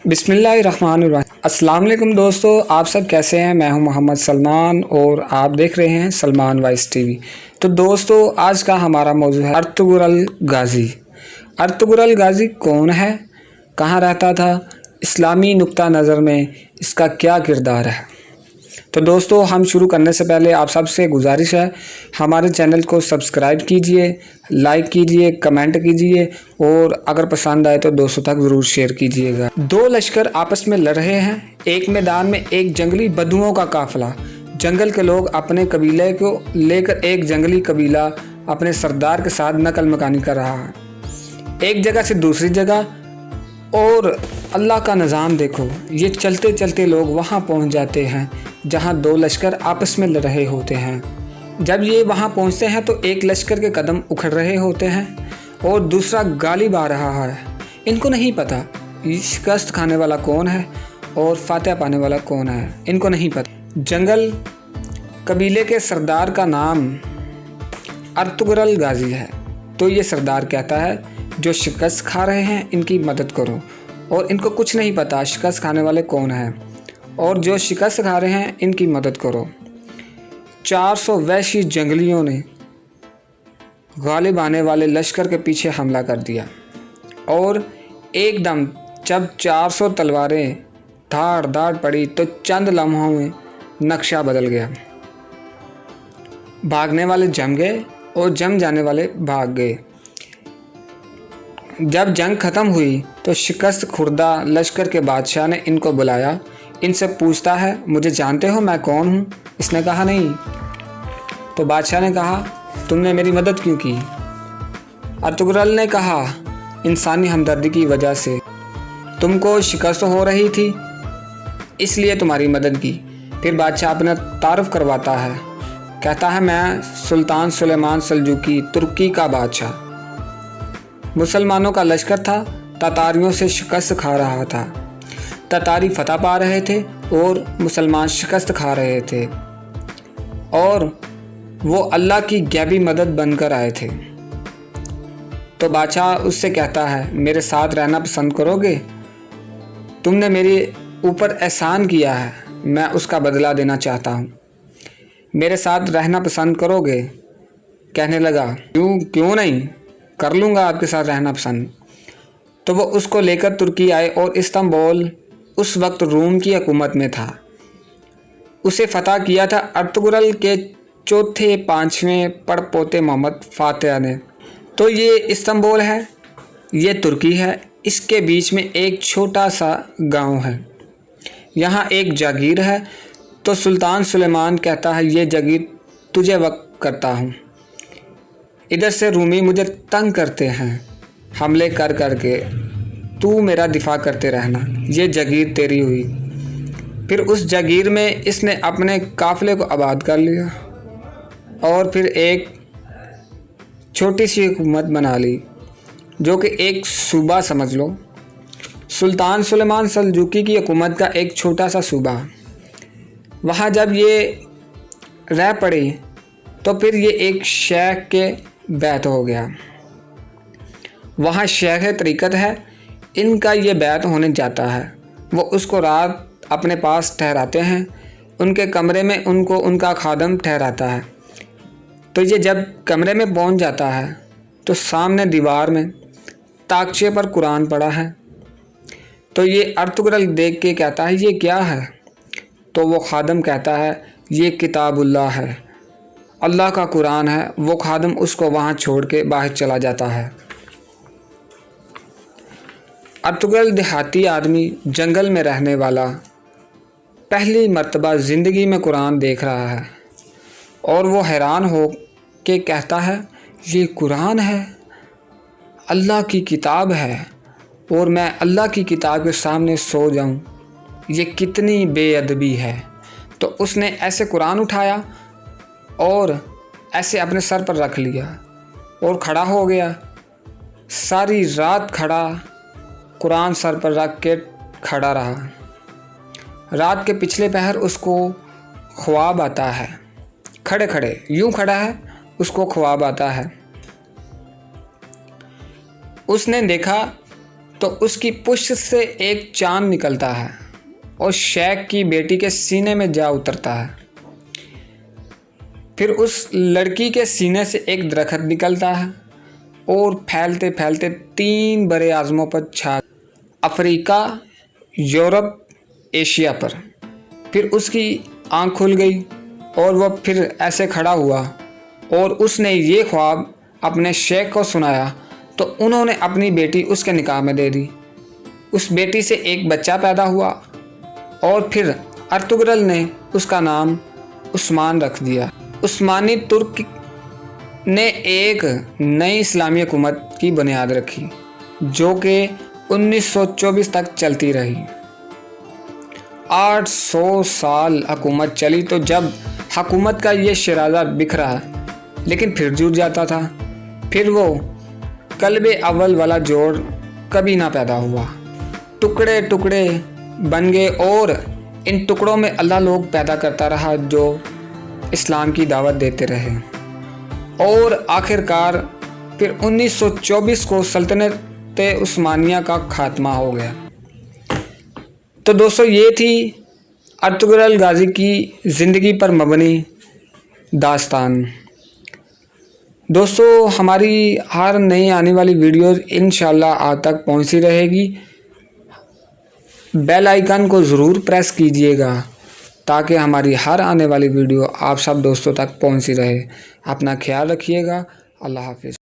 बिस्मिल्लाहिर्रहमानिर्रहीम। अस्सलाम वालेकुम दोस्तों, आप सब कैसे हैं। मैं हूं मोहम्मद सलमान और आप देख रहे हैं सलमान वॉइस टीवी। तो दोस्तों, आज का हमारा मौजू है अर्तुगरुल गाज़ी। अर्तुगरुल गाज़ी कौन है, कहाँ रहता था, इस्लामी नुक्ता नज़र में इसका क्या किरदार है। तो दोस्तों, हम शुरू करने से पहले आप सबसे गुजारिश है, हमारे चैनल को सब्सक्राइब कीजिए, लाइक कीजिए, कमेंट कीजिए और अगर पसंद आए तो दोस्तों तक ज़रूर शेयर कीजिएगा। दो लश्कर आपस में लड़ रहे हैं। एक मैदान में एक जंगली बदुओं का काफिला। जंगल के लोग अपने कबीले को लेकर एक जंगली कबीला अपने सरदार के साथ नकल मकानी कर रहा है, एक जगह से दूसरी जगह। और अल्लाह का निज़ाम देखो, ये चलते चलते लोग वहाँ पहुँच जाते हैं जहाँ दो लश्कर आपस में लड़ रहे होते हैं। जब ये वहाँ पहुँचते हैं तो एक लश्कर के कदम उखड़ रहे होते हैं और दूसरा गालिब आ रहा है। इनको नहीं पता शिकस्त खाने वाला कौन है और फातह पाने वाला कौन है, इनको नहीं पता। जंगल कबीले के सरदार का नाम अर्तुगरुल गाज़ी है। तो ये सरदार कहता है, जो शिकस्त खा रहे हैं इनकी मदद करो। और इनको कुछ नहीं पता शिकस्त खाने वाले कौन हैं, और जो शिकस्त खा रहे हैं इनकी मदद करो। 400 वहशी जंगलियों ने गालिब आने वाले लश्कर के पीछे हमला कर दिया और एकदम जब 400 तलवारें धाड़ धाड़ पड़ी तो चंद लम्हों में नक्शा बदल गया। भागने वाले जम गए और जम जाने वाले भाग गए। जब जंग ख़त्म हुई तो शिकस्त खुर्दा लश्कर के बादशाह ने इनको बुलाया। इनसे पूछता है, मुझे जानते हो मैं कौन हूँ। इसने कहा नहीं। तो बादशाह ने कहा, तुमने मेरी मदद क्यों की। अर्तुगरुल ने कहा, इंसानी हमदर्दी की वजह से। तुमको शिकस्त हो रही थी इसलिए तुम्हारी मदद की। फिर बादशाह अपना तारुफ करवाता है, कहता है, मैं सुल्तान सुलेमान सल्जूकी, तुर्की का बादशाह। मुसलमानों का लश्कर था, तातारियों से शिकस्त खा रहा था। तातारी फतह पा रहे थे और मुसलमान शिकस्त खा रहे थे, और वो अल्लाह की गैबी मदद बनकर आए थे। तो बादशाह उससे कहता है, मेरे साथ रहना पसंद करोगे। तुमने मेरे ऊपर एहसान किया है, मैं उसका बदला देना चाहता हूँ। मेरे साथ रहना पसंद करोगे। कहने लगा, क्यों नहीं, कर लूँगा आपके साथ रहना पसंद। तो वो उसको लेकर तुर्की आए और इस्तांबुल उस वक्त रूम की हुकूमत में था। उसे फतह किया था अर्तुगरुल के चौथे पाँचवें पड़पोते मोहम्मद फातह ने। तो ये इस्तांबुल है, ये तुर्की है, इसके बीच में एक छोटा सा गांव है। यहाँ एक जागीर है। तो सुल्तान सुलेमान कहता है, ये जागीर तुझे वक्फ करता हूँ। इधर से रूमी मुझे तंग करते हैं हमले कर करके, तू मेरा दिफा करते रहना। ये जागीर तेरी हुई। फिर उस जागीर में इसने अपने काफ़िले को आबाद कर लिया और फिर एक छोटी सी हुकूमत बना ली, जो कि एक सूबा समझ लो। सुल्तान सुलेमान सल्जूकी की हुकूमत का एक छोटा सा सूबा। वहाँ जब ये रह पड़े तो फिर ये एक शेख के बैत हो गया। वहाँ शेख तरीक़त है, इनका ये बैत होने जाता है। वो उसको रात अपने पास ठहराते हैं, उनके कमरे में उनको उनका खादम ठहराता है। तो ये जब कमरे में पहुँच जाता है तो सामने दीवार में ताकचे पर कुरान पड़ा है। तो ये अर्तुगरुल देख के कहता है, ये क्या है। तो वो खादम कहता है, ये किताबुल्लाह है, अल्लाह का कुरान है। वो खादम उसको वहाँ छोड़ के बाहर चला जाता है। अर्तुगरुल देहाती आदमी, जंगल में रहने वाला, पहली मर्तबा ज़िंदगी में कुरान देख रहा है और वो हैरान हो के कहता है, ये कुरान है, अल्लाह की किताब है, और मैं अल्लाह की किताब के सामने सो जाऊं, ये कितनी बेअदबी है। तो उसने ऐसे कुरान उठाया और ऐसे अपने सर पर रख लिया और खड़ा हो गया। सारी रात खड़ा, कुरान सर पर रख के खड़ा रहा। रात के पिछले पहर उसको ख्वाब आता है। खड़े खड़े यूं खड़ा है, उसको ख्वाब आता है। उसने देखा تو اس کی پشت سے ایک چاند نکلتا ہے اور شیخ کی بیٹی کے سینے میں جا اترتا ہے۔ پھر اس لڑکی کے سینے سے ایک درخت نکلتا ہے اور پھیلتے پھیلتے 3 بڑے اعظموں پر چھا، افریقہ، یورپ، ایشیا پر۔ پھر اس کی آنکھ کھل گئی اور وہ پھر ایسے کھڑا ہوا اور اس نے یہ خواب اپنے شیخ کو سنایا تو انہوں نے اپنی بیٹی اس کے نکاح میں دے دی۔ اس بیٹی سے ایک بچہ پیدا ہوا اور پھر ارطغرل نے اس کا نام عثمان رکھ دیا۔ عثمانی ترک نے ایک نئی اسلامی حکومت کی بنیاد رکھی جو کہ 1924 تک چلتی رہی۔ 800 سال حکومت چلی تو جب حکومت کا یہ شیرازہ بکھرا لیکن پھر جٹ جاتا تھا، پھر وہ قلب اول والا جوڑ کبھی نہ پیدا ہوا، ٹکڑے ٹکڑے بن گئے اور ان ٹکڑوں میں اللہ لوگ پیدا کرتا رہا جو اسلام کی دعوت دیتے رہے، اور آخرکار پھر 1924 کو سلطنت عثمانیہ کا خاتمہ ہو گیا۔ تو دوستو یہ تھی ارطغرل غازی کی زندگی پر مبنی داستان۔ دوستو ہماری ہر نئی آنے والی ویڈیوز انشاءاللہ آپ تک پہنچتی رہے گی۔ بیل آئیکن کو ضرور پریس کیجئے گا تاکہ ہماری ہر آنے والی ویڈیو آپ سب دوستوں تک پہنچتی رہے۔ اپنا خیال رکھیے گا۔ اللہ حافظ۔